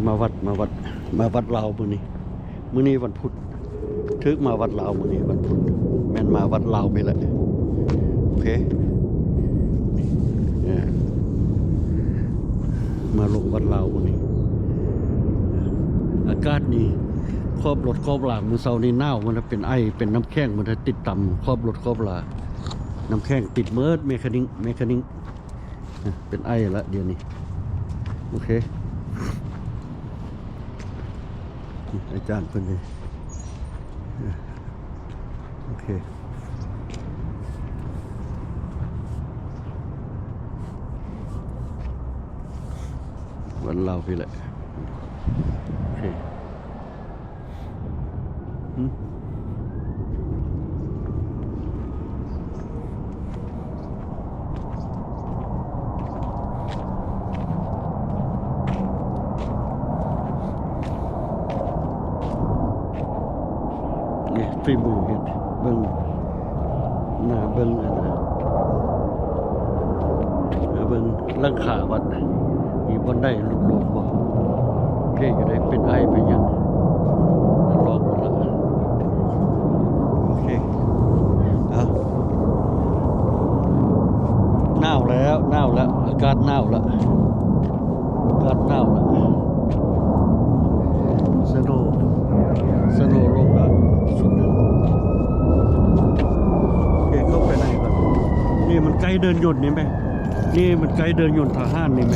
มาวัดลาวมื้อนี้วันพุธทึกมาวัดลาวมื้อนี้วันพุธแม่นมาวัดลาวไปแหละโอเคมาลงวัดลาวมื้อนี้อากาศนี่ครอบรถครอบลามื้อเช้านี้หนาวมันเป็นไอเป็นน้ำแข็งมันติดต่ำครอบรถครอบลาน้ำแข็งติดเมิดเมคานิกเป็นไอละเดี๋ยวนี้โอเคอาจารย์เพิ่นเลยโอเควันเราพี่แหละโอเคฝีมือเฮ็ดเบิ่งหน้าเบิ่งอะไรเบิ่งหลังคาวัดมีบ่ได้ลุกโลกบ่โอเคก็ได้เป็นไอไปยังล็อกหมดละโอเคเอาหนาวแล้วอากาศหนาวแล้วสโนว์ลงแล้วสุดหนึ่งโอเคเข้าไปไหนครับนี่มันไกลเดินยนต์นี่ไหมนี่มันไกลเดินยนต์ทหารนี่ไหม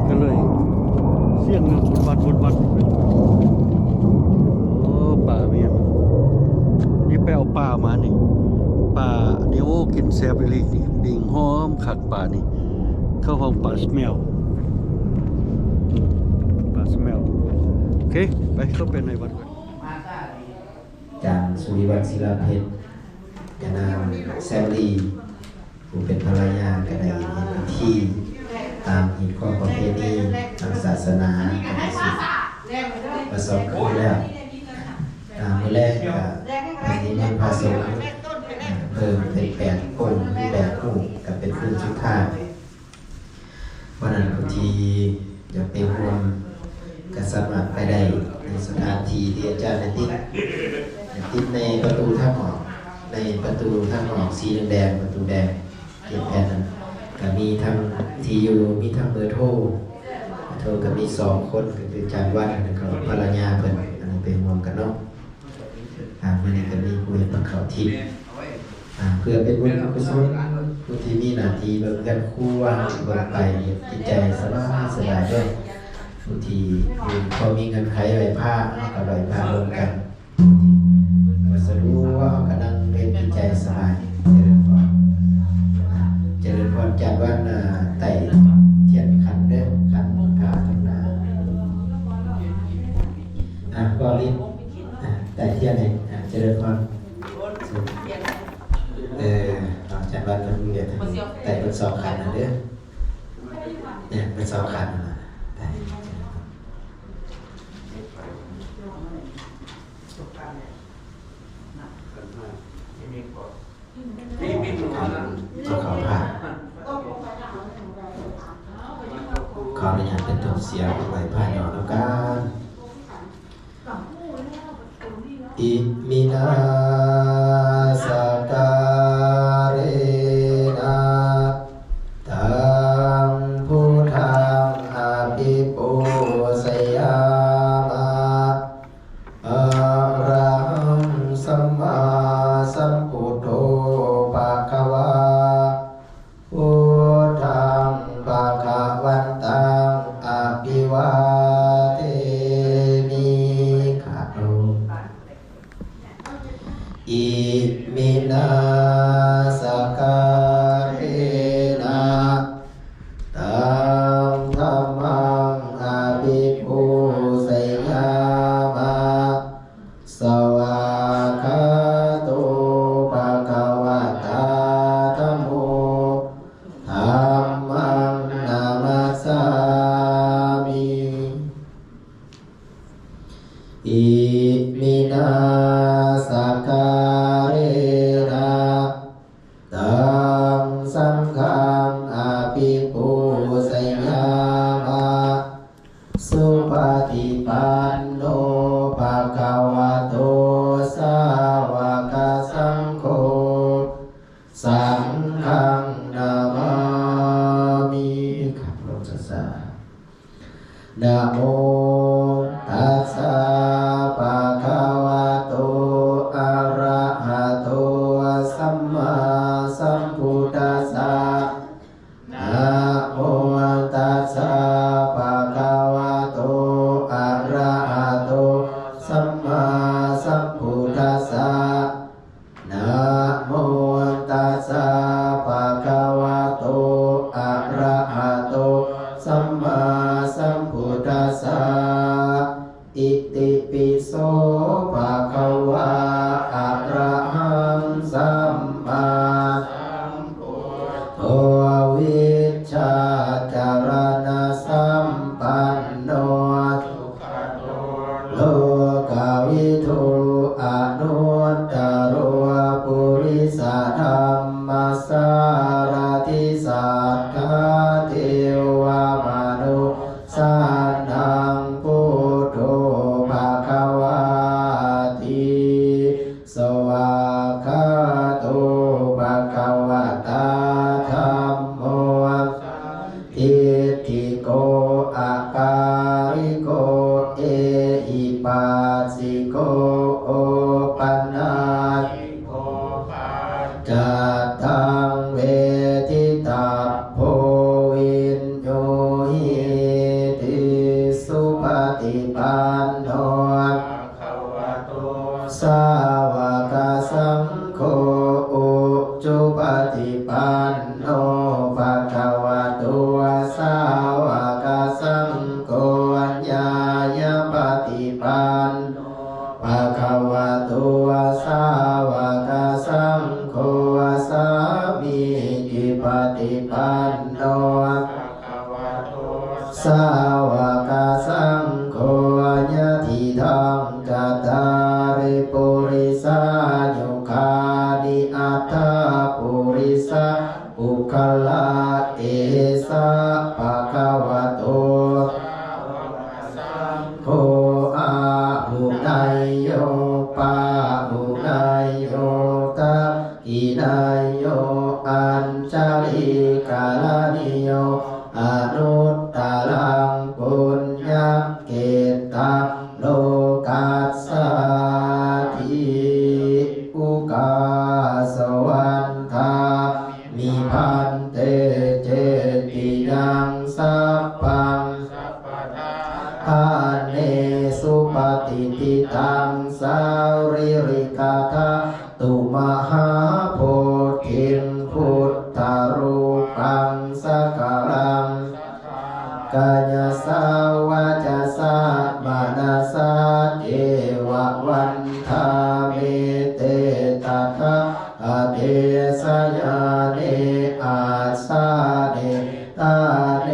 ก็เลยเสียงบนวัดโอ้ป่าเมียนี่ไปเอาป่ามานี่ป่านี่โอ้กินแซ่บไปเลยนี่ปิ่งหอมขักป่านี่เข้าห้องป่าสเมลโอเคไปเข้าไปในวัดก่อนจางสุริวัฒน์ศิลาเพชรยานามแซมลีผู้เป็นภรรยากันในที่ตามหินข้อประเพณีทางศาสนาประสบขึ้นแล้วเมื่อแรกวันนี้มีพระสงฆ์เพิ่มเป็น8 คนมี8 รูปกับเป็นคืนสุดท้ายวันนั้นบางทีอยากไปร่วมก็สามารถไปได้ในสถานที่ที่อาจารย์ติดในประตูท่าหมอกในประตูท่าหมอกสีแดงประตูแดงเขียนแผ่นนั้นก็มีทั้งที่อยู่มีทั้งเบอร์โทรก็มี2 คนก็คืออาจารย์วัดแล้วก็ภรรยาเพิ่นอันนี้เป็นรวมกันเนาะมันนี้ก็มีผู้เห็นเขาทิพย์เพื่อเป็นบุญกุศลผู้ที่มีหน้าที่เบิ่งกันคู่ว่าเบิ่งไปจิตใจสบายด้วยผู้ที่พอมีเงินไขไหวผ้ากับไหวผ้ารวมกันมาสรู้ว่าเขากำลังเป็นจิตใจสบายเจริญพรจัดวันไต่เทียนขันเด้อขันพาทั้งนาก็รีบไต่เทียนเองเจริญพรจัดวันกันเรียนไต่เป็น2 ขันนะเด้อเนี่ยเป็น2 ขันไต่ขอผ่านขออนุญาตเป็นตัวเสียงไหวผ่านหน่อยแล้วกันอิมินาสการะตังพุทธังอภิปูชยามะอะระหังสัมมาสัมพุทโธภะคะวาพุทธังภะคะวันตังอภิวาเทมิคะโตอิมินาสการะตังธัมมังอภิปูชยามะสวากขาโตภะคะวะตาธัมโมธัมมังนามัสสามิอิมินาสการะ สังโฆสังฆังนามามิครับลงซานะโมตัสสะภะคะวะโตอะระหะโตสัมมาสัมพุทธัสสะนะโมตัสสะภะคะวะโตอะระหะโตสัมมาสัมพุทธัสสะนะโมตัสสะภะคะวะโตอะระหะโตสัมมาสัมพุทธัสสะอิติปิโสภะคะวะอะระหังสัมมาสัมพุทโธวิชชาจารณะสัมปันโนสุขโตโลกวิทูอนุตตรปุริสธรรมสารติสัทธาเทวมนุสานังพุทโธภะคะวาติสวากขาโตภะคะวะตาธัมโมทิฏฐิโกอาการิโกเอหิปัสสิโกโอปันนาติโกจัตตังเวทิตาโพวินโยหิติสุปฏิปันโนภะคะวะโตสาวกสังโฆอุจุปฏิปันโนภะคะวะโตสาวกสังโฆอัญญายปฏิปันโนภะคะวะโตสาวกสังโฆสามีจิปฏิปันโนภะคะวะโตสาวกสังโฆญาติธังกัตตาริปุริสายุคานิอัตถปุริสาอุคลาเอสะภะคะวะโตโคอาหุนายโยปาหุนายโยตะกินายโยอัญชลิกาลานิโยอนุตตรังปุญญเกตังโลกัสสาทิอุกาสวันทามิพันเตเจติยังสัพพังทานเนสุปฏิทิตังสาริริกาทาตุมหาโพธิงพุทธารูปังสักการังกายสาวาจาสามานาสาเอวะวันทาเมเตตาคาอาเทสยาเนอาสาเนตาเน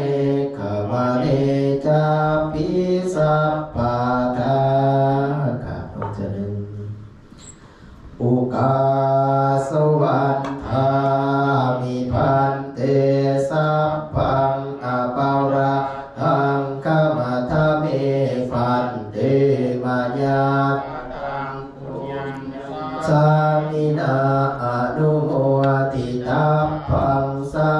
ขมาเนจาปิสัพพะทาครับพระเจ้าหนึ่งอุกาสวันทามิพันเตสัพพังอปาราหังกามทะเมพันเตมายาสามินาอนุโมทิตาพังสา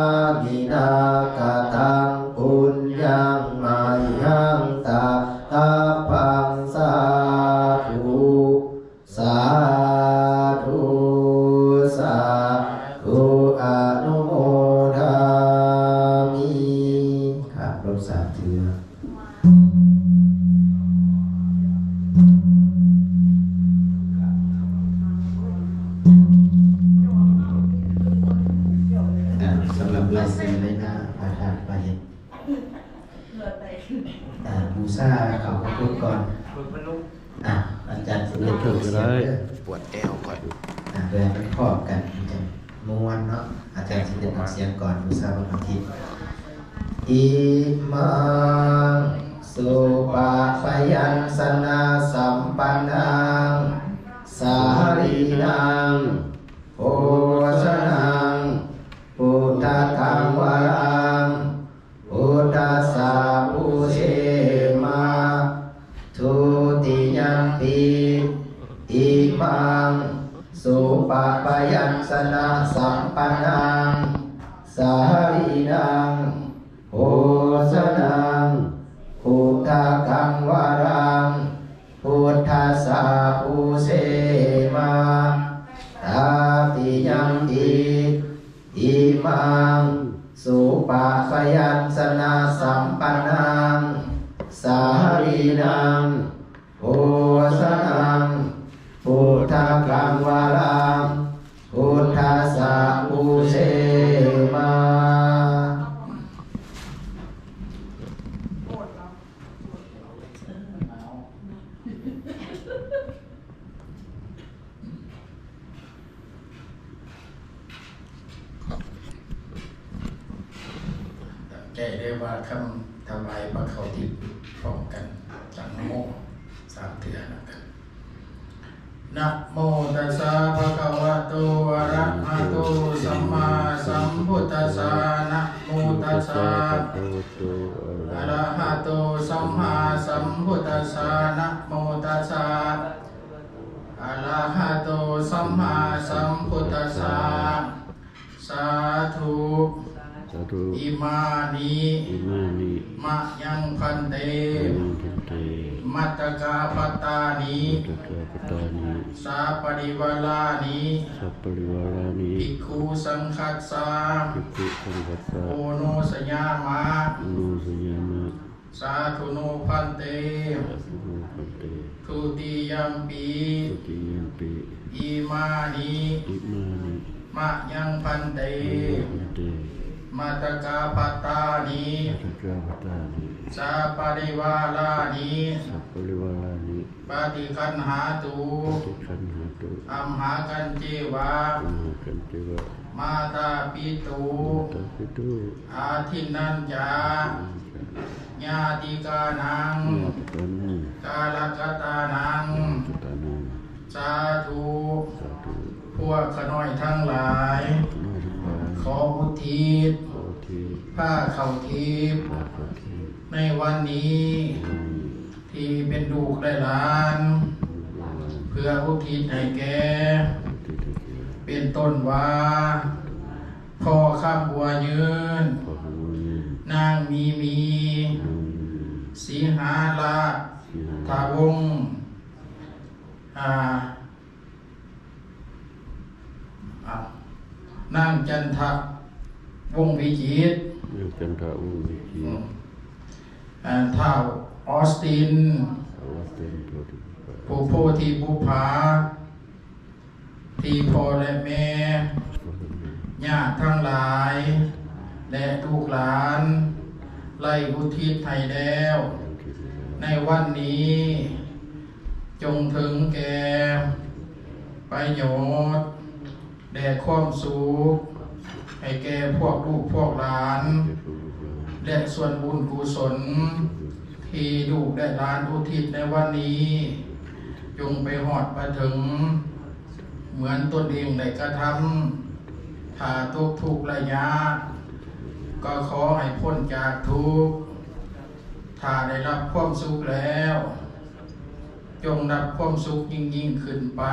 มินากตังปุญญังมายังตาตาพังสาธุสาธุสาธุอนุโมทามิครับรบสามเทือสำหรับลายเซ็นเลยนะประธานไปเห็นบูชาเขาพระพุทธก่อนอาจารย์สิเรียนเสียงเด้อปวดแอวก่อนเพื่อมันครอบกันจะม้วนเนาะอาจารย์สิเรียนเสียงก่อนบูชาวันอาทิตย์อิมังสุปะปยัญชนะสัมปันนังสารีนังโภชนังพุทธธังวรังพุทธัสสะภูเชมาทุติยัมปิอิมังสุ ปะปะยัญชนะสัมปันนังสาลีนังโอสนังพุทธกังวรังพุทธัสสะภูเสมาตาติยังติอิมังสุปะปะยัญชนะสัมปันนังสาลีนังโอสนังพุทธกังวรังพุทธัสสะภูเสมาใจได้ว่าคำถวายพระเขาทิพย์พร้อมกันจากนะโมสามเถื่อนะกันนะโมตัสสะภะคะวะโตอะระหะโตสัมมาสัมพุทธัสสะนะโมตัสสะอะระหะโตสัมมาสัมพุทธัสสะนะโมตัสสะอะระหะโตสัมมาสัมพุทธัสสะสาธุ สาธุ อิมานิ อิมานิ มะยังพันเต ยังทันเต มัตตกาปตานิ ตุตะปตานิ สาปริวาลานิ สัพปริวารานิ ภิกขุสังฆัสสะ ภิกขุสังฆัสสะ โอโนสยามะ อนุสยามะ สาธุโนพันเต สาธุปันเต ทุติยัมปี สุติยัมปิ อิมานิ อิมานิ มะยังพันเต ยังทันเต มัตตกาปตานิ สัจจปตานิ สาปริวาลานิ สัพปริวารานิ ปฏิคันหาตุ ปฏิคันหาตุ อัมหากันเจวะ อัมหากันติวะ มาตาปิตุ ตาปิตุ อาทินนันจาญาติกานัง ญาติกันนัง กาลกตานัง จุตานัง สาธุ สาธุ พวกขน้อยทั้งหลาย นาริบาล ขออุทิศ โอที ผ้าเข่าทิพย์ ลาภที ในวันนี้ ที่เป็นลูกได้หลาน เพื่ออุทิศให้แก่เป็นต้นว่าพ่อข้ามบัวยืน นางมีสีหาลาทาวงศ์นางจันทะวงศ์วิจิตร จันทาอุวิจิ ท้าวออสติน อวัตเตนโพธิ ผู้โพธิบุภาที่พ่อและแม่ญาติทั้งหลาย และลูกหลานไล่อุทิศให้แล้ว ในวันนี้ จงถึงแก่ประโยชน์แด่ความสุขให้แก่พวกลูกพวกหลาน และส่วนบุญกุศล ที่ลูกและหลานอุทิศในวันนี้ จงไปหอดไปถึง เหมือนตนเองได้กระทำถ้าทุกข์ระยะก็ขอให้พ้นจากทุกข์ถ้าได้รับความสุขแล้ว จงรับความสุขยิ่งขึ้นไป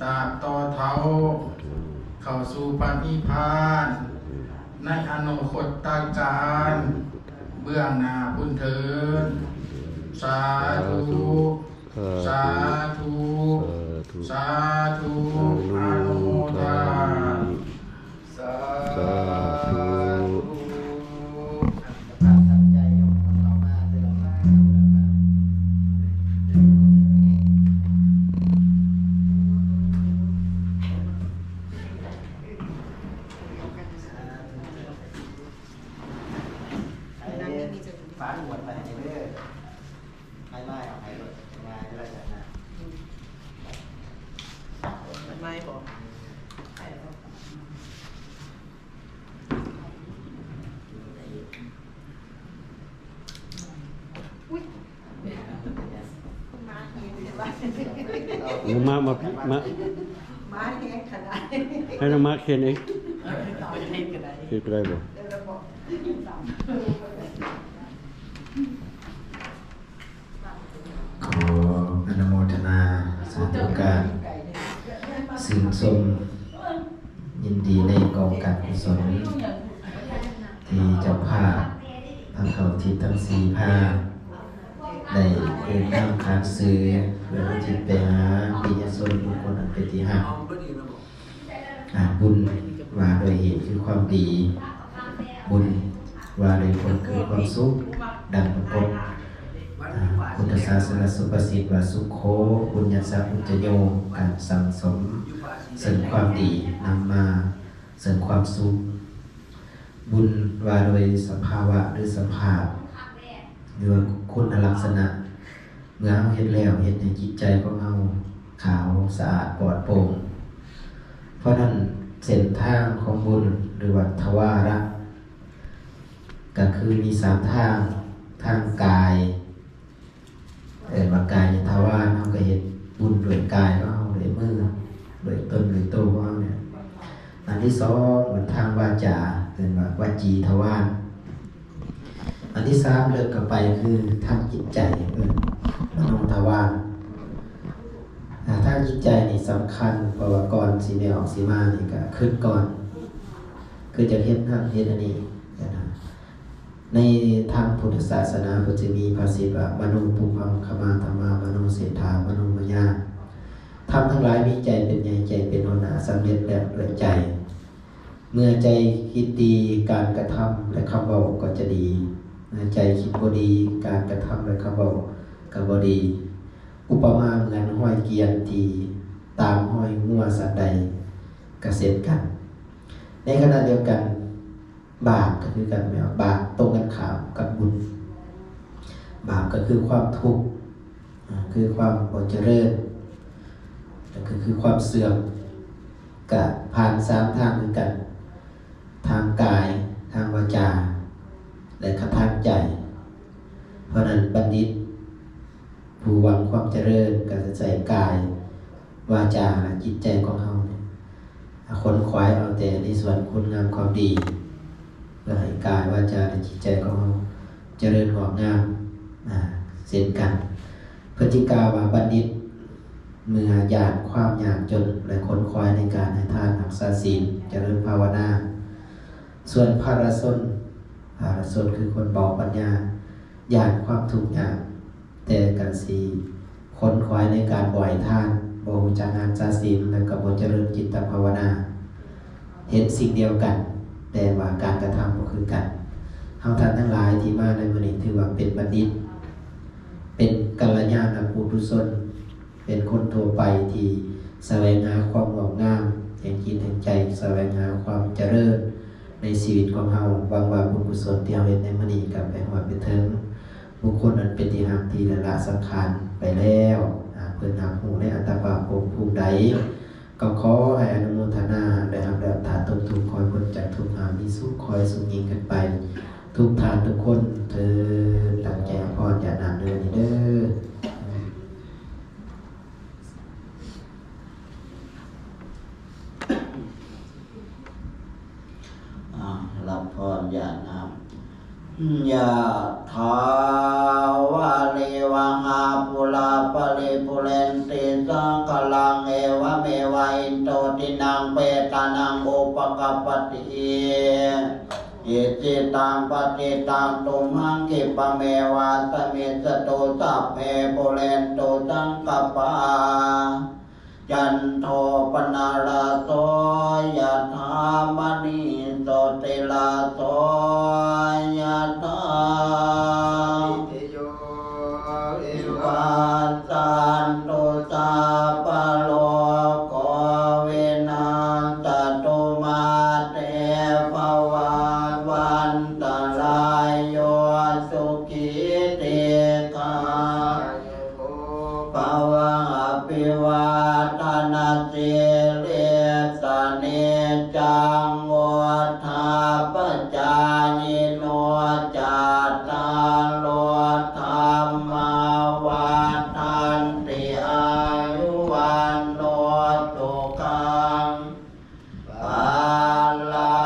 ตราบต่อเท้าเข้าสู่ปณิพพานในอนาคตตการเบื้องหน้าบุญเถิดสาธุสาธุสาธุอนุโมทนาสาธุ ตั้งใจยกของเรามาเดินมาฟ้าหมวดไปให้เรื่อยให้ไล่เอาให้รถงานที่เราจะนะ มันไม่บอกใครบอก มาเห็นเห็นว่า มา มาแห้งขนาด ให้น้องมาเขียนเอง ต่อจะเล่นกันได้ เขียนก็ได้บ่ เดี๋ยวเราบอก ขออนุโมทนาสาธุการ ซึ่งชมยินดีในกองการกุศลที่เจ้าภาพทั้งเขาทิศทั้งสี่ภาคได้เดินทางทางซื้อเพื่อที่ไปหาปิยชนบุคคลอันเป็นที่หักบุญว่าโดยเหตุคือความดีบุญว่าโดยผลคือความสุขดังปรากฏพุทธศาสนาสุภาษิตว่าสุขโขบุญญาสัพพุจโยการสั่งสมเสริมความดีนำมาเสริมความสุขบุญว่าโดยสภาวะหรือสภาพหรือคุณลักษณะเมื่อเราเห็นแล้วเห็นในจิตใจของเราขาวสะอาดปลอดโปร่งเพราะนั้นเส้นทางของบุญหรือวัฏวาระก็คือมี3ทางทางกายว่ากายทวารเราก็เห็นบุญด้วยกายของเราด้วยมือด้วยตนด้วยตัวของเราเนี่ยอันที่2เหมือนทางวาจาเป็นว่าวจีทวารอันที่3เลิกกันไปคือทางจิตใจมโนทวารทางจิตใจนี่สำคัญเพราะว่าก่อนสีแมวออกสีมานี่ก็ขึ้นก่อนคือจะเฮ็ดนั่นเฮ็ดอันนี้ในทางพุทธศาสนาก็จะมีภาษิตว่ามโนปุพังคมาธรรมามโนเศรษฐามโนมยาทำทั้งหลายมีใจเป็นใหญ่ใจเป็นหัวหน้าสำเร็จแล้วด้วยใจเมื่อใจคิดดีการกระทำและคำบอกก็จะดีเมื่อใจคิดบ่ดีการกระทำและคำบอกก็บ่ดีอุปมาเหมือนห้อยเกียนที่ตามห้อยงัวสัตว์ใดกระเซ็นกันในขณะเดียวกันบาปก็คือกันแบบบาปตรงกันข้ามกับบุญบาปก็คือความทุกข์คือความบ่เจริญก็คือความเสื่อมกับผ่าน3ทางคือกันทางกายทางวาจาและทางใจเพราะนั้นบัณฑิตผู้หวังความเจริญก็จะใส่กายวาจาและจิตใจของเขาคนขวายเอาแต่ในส่วนคุณงามความดีเพื่อให้กายวาจาและจิตใจของเขาเจริญงอกงามเช่นกันพฤติกาว่าบัณฑิตเมื่อหยาดความยากจนและคนขวายในการให้ทานรักษาศีลเจริญภาวนาส่วนภารสนคือคนเบาปัญญาหยาดความทุกข์ยากแต่กันสีคนขวายในการบ่อยทานบ่รู้จักงานศาศีลและก็บ่เจริญจิตภาวนาเห็นสิ่งเดียวกันแต่ว่าการกระทำก็คือกันเฮาท่านทั้งหลายที่มาในมื้อนี้ถือว่าเป็นบัณฑิตเป็นกัลยาณปุถุชนเป็นคนทั่วไปที่แสวงหาความงอกงามแห่งจิตแห่งใจแสวงหาความเจริญในชีวิตของเฮาหวังว่าบุญกุศลที่เฮาเฮ็ดในมื้อนี้ก็ไปฮอดไปถึงบุคคลนั้นเป็นที่หักที่ละสังขารไปแล้วเพิ่นหักหูในอัตภาพภูมิใดก็ขอให้อนุโมทนาได้รับแล้วทานทุกทุกคอยพ้นจากทุกข์มีสุขคอยสุขยิ่งขึ้นไปทุกทานทุกคนเถิดตั้งใจพรอย่านานเด้อนี่เด้อรับพรอย่านามยะถาวะเลวะหาปุราปะริปุเรนติสังกลังเอวะเมวะอินโตตินังเปตานังอุปกัปปติอิจิตังปฏิตังตุมหังคิปะเมวะสมิสตุสัพเพปุเรนตุสังกปปาจันโทปนาราโสยะถามณีโสติลาโสยะถาปัสสันตุสัพพะโลกวินาศตุมาเตภวัตวันตรายโยสุขิติกาภวังอภิวาทนาสิริสเนจังวัฏาปจายิโนจัตตาโลธรรมาวัฏันติอายุวันโนสุขังภาลั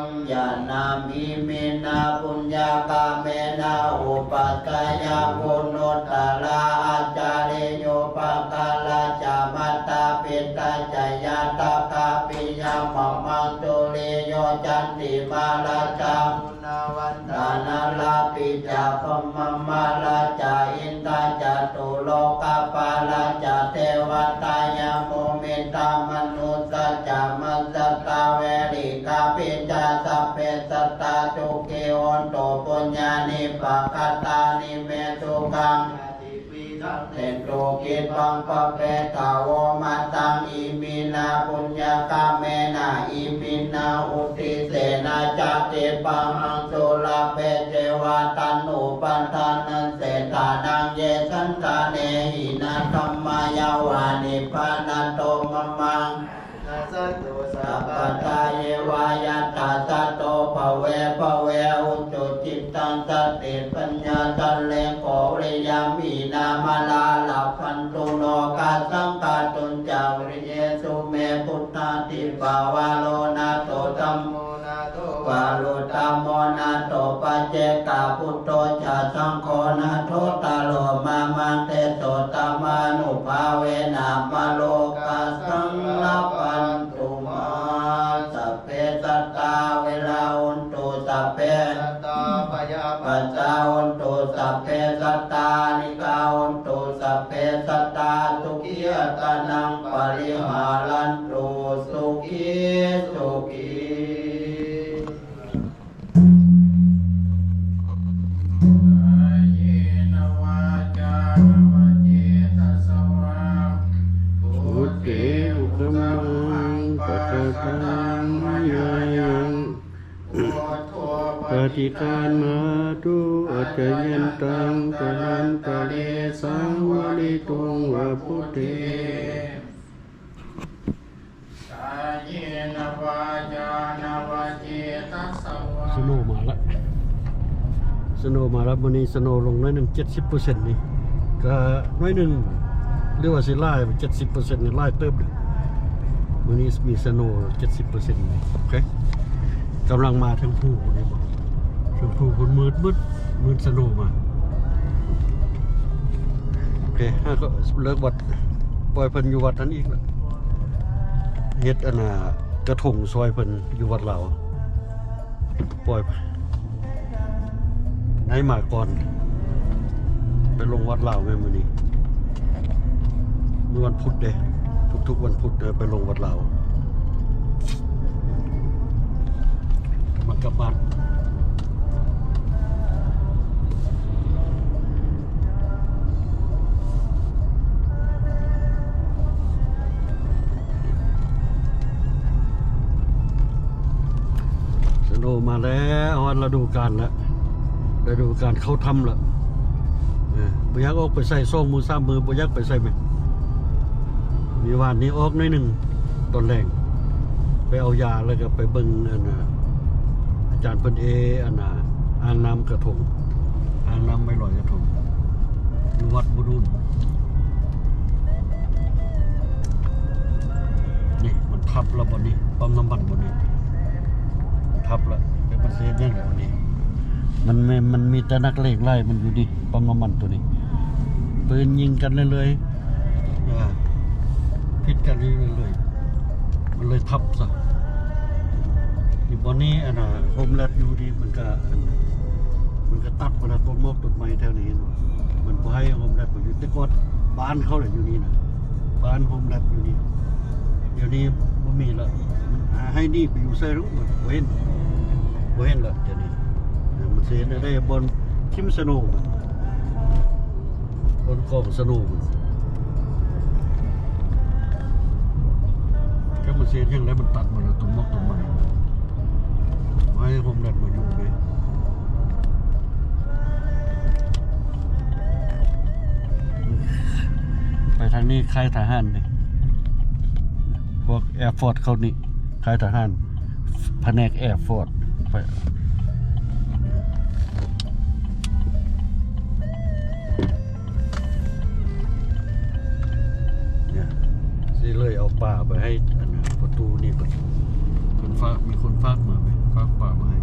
งยานามิมินาปุญญากาเมนะอุปัฏฐายาปุณุตตะลาอาจาริโยปะกาลาจามัตตาปิตาจายา นาตากาปิยามะมังตุลิโยจันติมาลาจังนาวันตานาลาปิจาปมะมาลาจาอินตาจตุโลกาปาลาจาเทวตายาโมเมตามนุสสะจามัสสะตาเวริกาปิจาสัพเพสัตตาจุกิโอนโตปุญญานิปัคคตานิเมตุกังเตโตกิปังปะเปตาวมาตังอิมินาปุญญากาเมนะอิมินาอุติเสนาจัตติปังอังสุลาเปเจวาตันอุปัฏฐานันเสตานังเยสันตาเนหินาธัมมายาวานิพานันโตมะมังสัพพทาเยวายาตาสัตโตภเวภเวอุจุจิตตังสติปัญญาตัลเลโกริยามีนามาลาลาพันตุโลกาสังกาตุนจาวริเยสุเมพุทธาติปาวาโลนาโตธัมโมนาโตวาโลธัมโมนาโตปัจเจกาพุทโธจาสังโฆนาโทตาโลมามังเตโตตมานุภาเวนะมาโลกาสังลปันตุมาสัพเพสัตตาเวลาอุนตุสัพเพสัตตาปยาปัจจาอุนตุสัพเพสัตตานิกาอุนตุสัพเพสัตตาทุกิยตานังปริหารันตุสุขีสุขีเยนวาจานวเจตสวาพุทเถอุตมังปัจจตังมายายังพุทโธป ปฏิการมาตุอัจยันตังกนันตะเลสังวลิตุงวะพุทเถ กายนวาจานวเจตสวา สโนว์มาละสโนว์มาแล้ววันนี้สโนว์ลงน้อยหนึ่ง70%นี่ก็น้อยหนึ่งเรียกว่าสิไล่70%นี่ไล่เติบเลยวันนี้มีสโนว์70%นี่โอเคกำลังมาทั้งผู้นี่บอกทั้งผู้คนมืดสโนว์มาโอเคถ้าก็เลิกวัดปล่อยเพิ่นอยู่วัดนั้นอีกแล้วเฮ็ดอันน่ะกระทงซอยเพิ่นอยู่วัดเราปล่อยไปให้มาก่อนไปลงวัดลาวแม่มื้อนี้มื้อวันพุธเด้ทุกๆวันพุธเด้ไปลงวัดลาวมันกลับบ้านสโนว์มาแล้ววันฤดูกาลแล้วฤดูกาลเข้าทำแล้วบ่อยากออกไปใส่ซ่องมือซ้ำมือบ่อยากไปใส่ไหมมีวานนี้ออกหน่อยหนึ่งตอนแรงไปเอายาแล้วก็ไปเบิ่งอันน่ะอาจารย์เพิ่นอันน่ะอ่างน้ำกระทงอ่างน้ำไม่ลอยกระทงอยู่วัดบุรุนนี่มันทับแล้วบ่นี้ปั๊มน้ำมันบ่นี้ทับแล้วเป็นมันเสียยังไงบ่นี้มันมีแต่นักเลงไล่มันอยู่ดิปั๊มน้ำมันตัวนี้ปืนยิงกันเลยพิษกันเลยมันเลยทับซะอยู่บนนี้อันน่ะโฮมแลดอยู่ดีมันก็ตัดเวลาต้นมอกต้นไม้แถวนี้มันบ่ให้โฮมแลดอยู่แต่ก่อนบ้านเขาเลยอยู่นี่นะบ้านโฮมแลดอยู่นี่เดี๋ยวนี้บ่มีแล้วให้นี่ไปอยู่ใส่รู้บ่เห็นแล้วเดี๋ยวนี้มันเสียได้บนทิมสโนว์บนกองสโนว์ก็มันเสียยังแล้วมันตัดมาแล้วต้นมอกต้นไม้ให้โฮมแลดมาอยู่ไหมไปทางนี้ค่ายทหารนี่พวกแอร์ฟอร์ดเขานี่ค่ายทหารแผนกแอร์ฟอร์ดไปเนี่ยสิเลยเอาป่าไปให้อันนั้นประตูนี่คนฝากมีคนฝากมาไหมฝากป่ามาให้